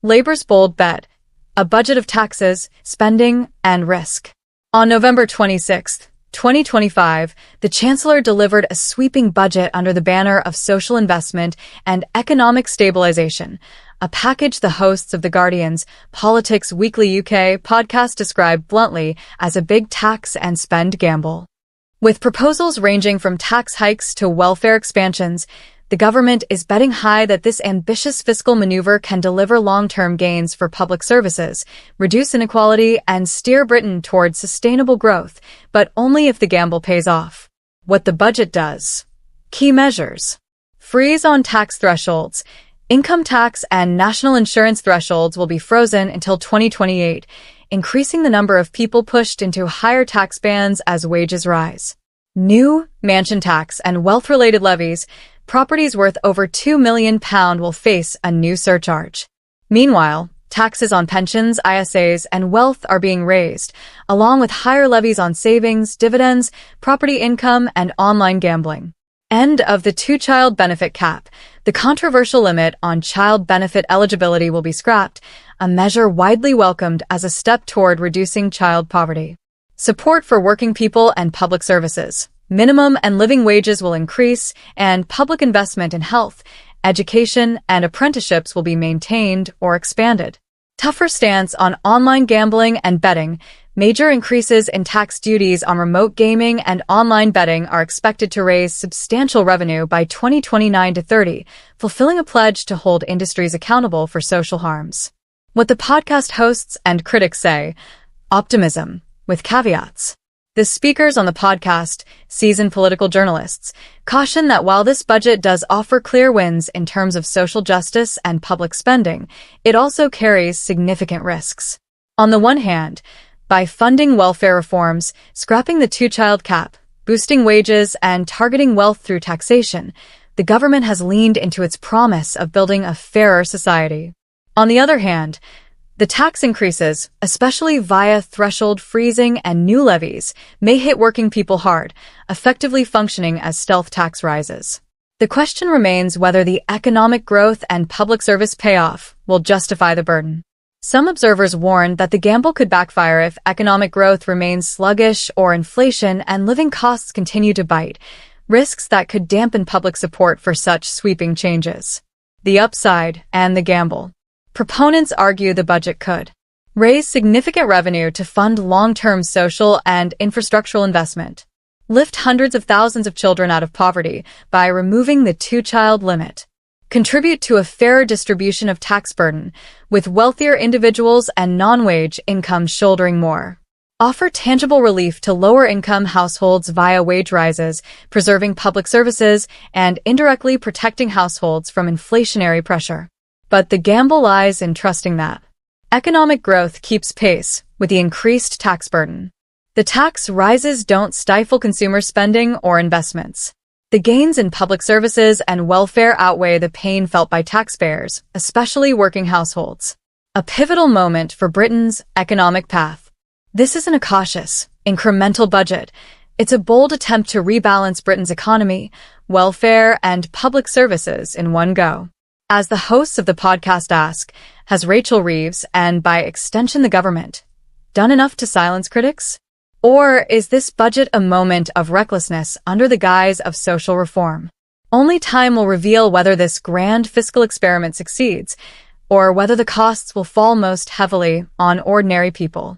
Labor's bold bet, a budget of taxes, spending, and risk. On November 26, 2025, the Chancellor delivered a sweeping budget under the banner of social investment and economic stabilization, a package the hosts of The Guardian's Politics Weekly UK podcast described bluntly as a big tax and spend gamble. With proposals ranging from tax hikes to welfare expansions, the government is betting high that this ambitious fiscal maneuver can deliver long-term gains for public services, reduce inequality, and steer Britain towards sustainable growth, but only if the gamble pays off. What the budget does. Key measures. Freeze on tax thresholds. Income tax and national insurance thresholds will be frozen until 2028, increasing the number of people pushed into higher tax bands as wages rise. New mansion tax and wealth-related levies. Properties worth over £2 million will face a new surcharge. Meanwhile, taxes on pensions, ISAs, and wealth are being raised, along with higher levies on savings, dividends, property income, and online gambling. End of the two-child benefit cap. The controversial limit on child benefit eligibility will be scrapped, a measure widely welcomed as a step toward reducing child poverty. Support for working people and public services. Minimum and living wages will increase, and public investment in health, education, and apprenticeships will be maintained or expanded. Tougher stance on online gambling and betting. Major increases in tax duties on remote gaming and online betting are expected to raise substantial revenue by 2029 to 30, fulfilling a pledge to hold industries accountable for social harms. What the podcast hosts and critics say. Optimism, with caveats. The speakers on the podcast, seasoned political journalists, caution that while this budget does offer clear wins in terms of social justice and public spending, it also carries significant risks. On the one hand, by funding welfare reforms, scrapping the two-child cap, boosting wages, and targeting wealth through taxation, the government has leaned into its promise of building a fairer society. On the other hand, the tax increases, especially via threshold freezing and new levies, may hit working people hard, effectively functioning as stealth tax rises. The question remains whether the economic growth and public service payoff will justify the burden. Some observers warn that the gamble could backfire if economic growth remains sluggish or inflation and living costs continue to bite, risks that could dampen public support for such sweeping changes. The upside and the gamble. Proponents argue the budget could raise significant revenue to fund long-term social and infrastructural investment, lift hundreds of thousands of children out of poverty by removing the two-child limit, contribute to a fairer distribution of tax burden, with wealthier individuals and non-wage incomes shouldering more, offer tangible relief to lower-income households via wage rises, preserving public services, and indirectly protecting households from inflationary pressure. But the gamble lies in trusting that economic growth keeps pace with the increased tax burden. The tax rises don't stifle consumer spending or investments. The gains in public services and welfare outweigh the pain felt by taxpayers, especially working households. A pivotal moment for Britain's economic path. This isn't a cautious, incremental budget. It's a bold attempt to rebalance Britain's economy, welfare, and public services in one go. As the hosts of the podcast ask, has Rachel Reeves, and by extension the government, done enough to silence critics? Or is this budget a moment of recklessness under the guise of social reform? Only time will reveal whether this grand fiscal experiment succeeds, or whether the costs will fall most heavily on ordinary people.